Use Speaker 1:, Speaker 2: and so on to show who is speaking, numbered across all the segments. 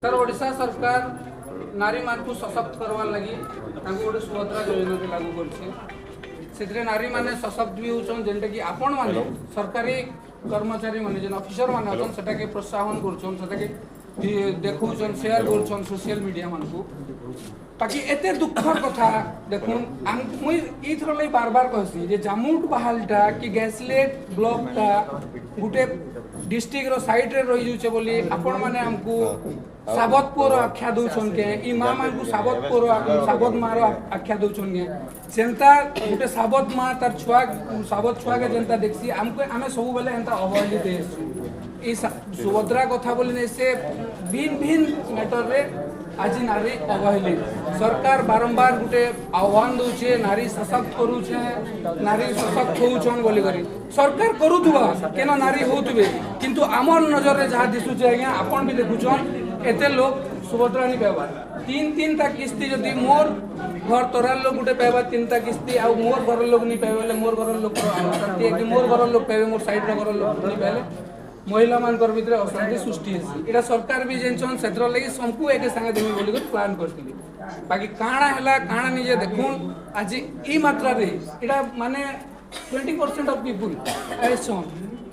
Speaker 1: sir Odisha सरकार नारी मान को सशक्त करवार लगी गोटे सुभद्रा योजना लागू कर नारी माने सशक्त भी होचन जेनटा कि आपण माने सरकारी कर्मचारी माने जेन ऑफिसर माने अछन सेटा के प्रोत्साहन करछन सेटा के देखौछन शेयर करछन सोशल मीडिया मान को बाकी एते दुखर कथा देखुन मुई ई थरो लई बार बार कहसी जे जामुट बहालटा कि गैसलेट ब्लॉकटा गुटे डिस्ट्रिक्ट रो साइड रे रही जुचे बोली आपण माने हमको साबतपुर आख्या दउछन के ई मां मान को साबतपुर साबत मार आख्या दउछन के जेंता गुटे साबत मां तार छुआ साबत छुआ के जेंता देखसी हमको हमें सब बेले एंता अवहेलित देस ई सुभद्रा कथा बोली ने से भिन्न भिन्न मैटर रे आज नारी अवहेलित सरकार बारंबार गुटे आह्वान दउछे नारी सशक्त करूछे नारी सशक्त होउछन बोली करी सरकार करूथुबा केना नारी होउतबे किंतु हमर नजर रे जहा दिसुछे आज्ञा आपण भी देखुछन एते लोग सुभद्रा नहीं पाइबा तीन ता किस्ती जदि मोर घर तोरार लोग गुटे पाइबा तीन ता किस्ती आ मोर घर लोग नहीं पाइबे मोर घर लोग अशांति कि मोर घर लोग पाइबे मोर साइड रो घर लोग नहीं पाइले महिला मानकर भितर अशांति सृष्टि हेसी एटा सरकार भी जेनछन सेत्र लागि संकु एके संगे देमी बोली कर प्लान करथिली बाकी काणा हला काणा निजे देखुन आज ई मात्रा रे एटा माने 20% ऑफ पीपल आइछन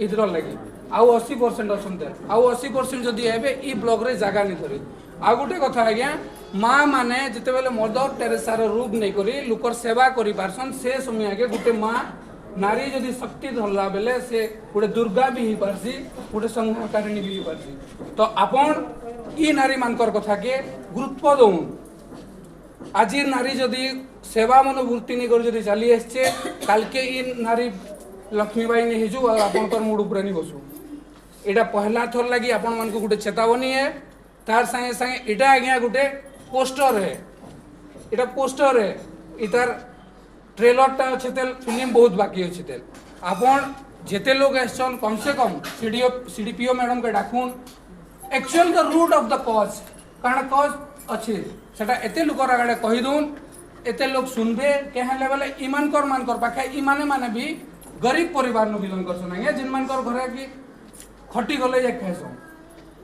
Speaker 1: इधर लागि आउ 80% अछन आउ 80% जदि एबे ई ब्लॉक रे जागा नहीं करी आ गुटे कथा आज्ञा माँ माने जिते बेले मदर टेरेसार रूप नहीं करी लुकर सेवा करी पारसन से समय आगे गुटे माँ नारी जदि शक्ति धरला बेले से गोटे दुर्गा भी ही पारसी गोटे संहारकारिणी भी ही पारसी तो आपण ई नारी मानकर कथा के गुरुत्व दउन आज नारी जदि सेवा मनोवृत्ति नहीं कर जदि चली आछे काल के ई नारी लक्ष्मीबाई ने हिजु आपनकर मुड ऊपर नहीं बसु एटा पहला थर लगी आपण मान को गोटे चेतावनी है तार संगे संगे एटा आज्ञा गोटे पोस्टर है एटा पोस्टर है इतार ट्रेलर टा अच्छे तेल फिल्म बहुत बाकी अच्छे तेल आपण जेते लोग आछन कम से कम सीडीपीओ मैडम के डाकुन actual the root of the cause कारण कॉज अच्छे सेटा एते लोकर आगे कहि दून एते लोग सुनबे केहे लेवल ईमानकर मानकर पाखे ई माने भी गरीब परिवार नु बिलोंग करछन आज्ञा जिन मानकर घरे की खटी गले जे खाइसो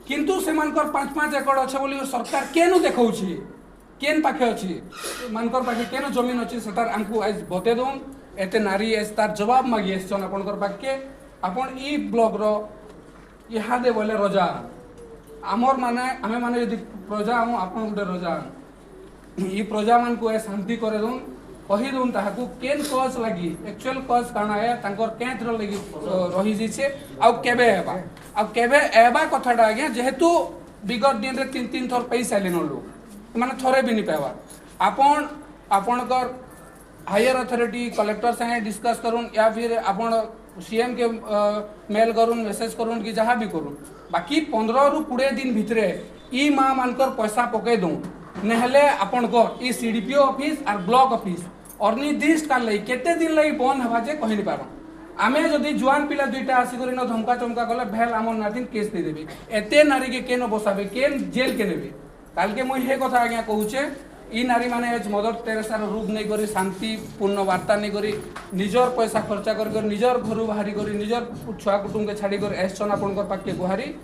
Speaker 1: किंतु से मानकर 5-5 एकड़ अच्छे बोली सरकार केनु देखौछि केन पाखे अछि मानकर पाखे केन जमीन अछि सेतार हमको आज बते दोन एते नारी एस तार जवाब मागी एछन आपनकर पाखे आपन ई ब्लॉक रो इहा दे बोले रजा हमर माने हमें माने यदि प्रजा हम आपन गुटे रजा ई प्रजा मान को शांति करे दोन कहि दोन ताहाकू केन कॉज लागी एक्चुअल कॉज काना है तांकर केंद्र लागी रही जिसे आ केबे एबा कथाटा आज्ञा जेहेतु विगत दिन रे 3 थर पैसा लेन लोग माने थरे भी नहीं पावा आपण आपनकर हायर अथॉरिटी कलेक्टर संगे डिस्कस करूँ या फिर आपण सीएम के मेल करूँ मेसेज करूँ कि जहाँ भी करूँ बाकी 15 रु 20 दिन भितरे ई माँ मानकर पैसा पकई दूँ नहले आपनकर ई सीडीपीओ ऑफिस और ब्लॉक ऑफिस अनिर्दिष्ट काल लगी केते दिन लगी बंद हवा जे कहि नहीं पारो आमे जदि जुआन पिला दुईटा आसी करी न धमका चमका गले भेल आम नाथिन केस दे देबे एते नारी के केन बसाबे केन जेल के नेबे काल के मुई हे कथा आज्ञा कहूचे ई नारी माने मदर टेरेसार रूप नहीं करी शांति पूर्ण वार्ता नहीं करी निजर पैसा खर्चा कर निजर घर बाहरी करी निजर छुआ कुटुंब के छाड़ी कर एसन आपनकर पाके गुहारी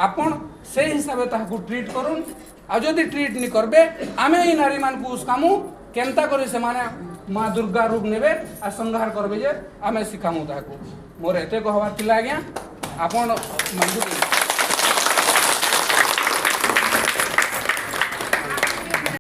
Speaker 1: आपन से हिसाब से ताहाकू ट्रीट करूँ आ जदि ट्रीट नहीं करबे आमे ई नारी मान को उसकामु केनता करी से माने माँ दुर्गा रूप नेबे आ संहार करबे जे आमे सिखामु ताहाकू मोर एते कहवार थिला आज्ञा आपन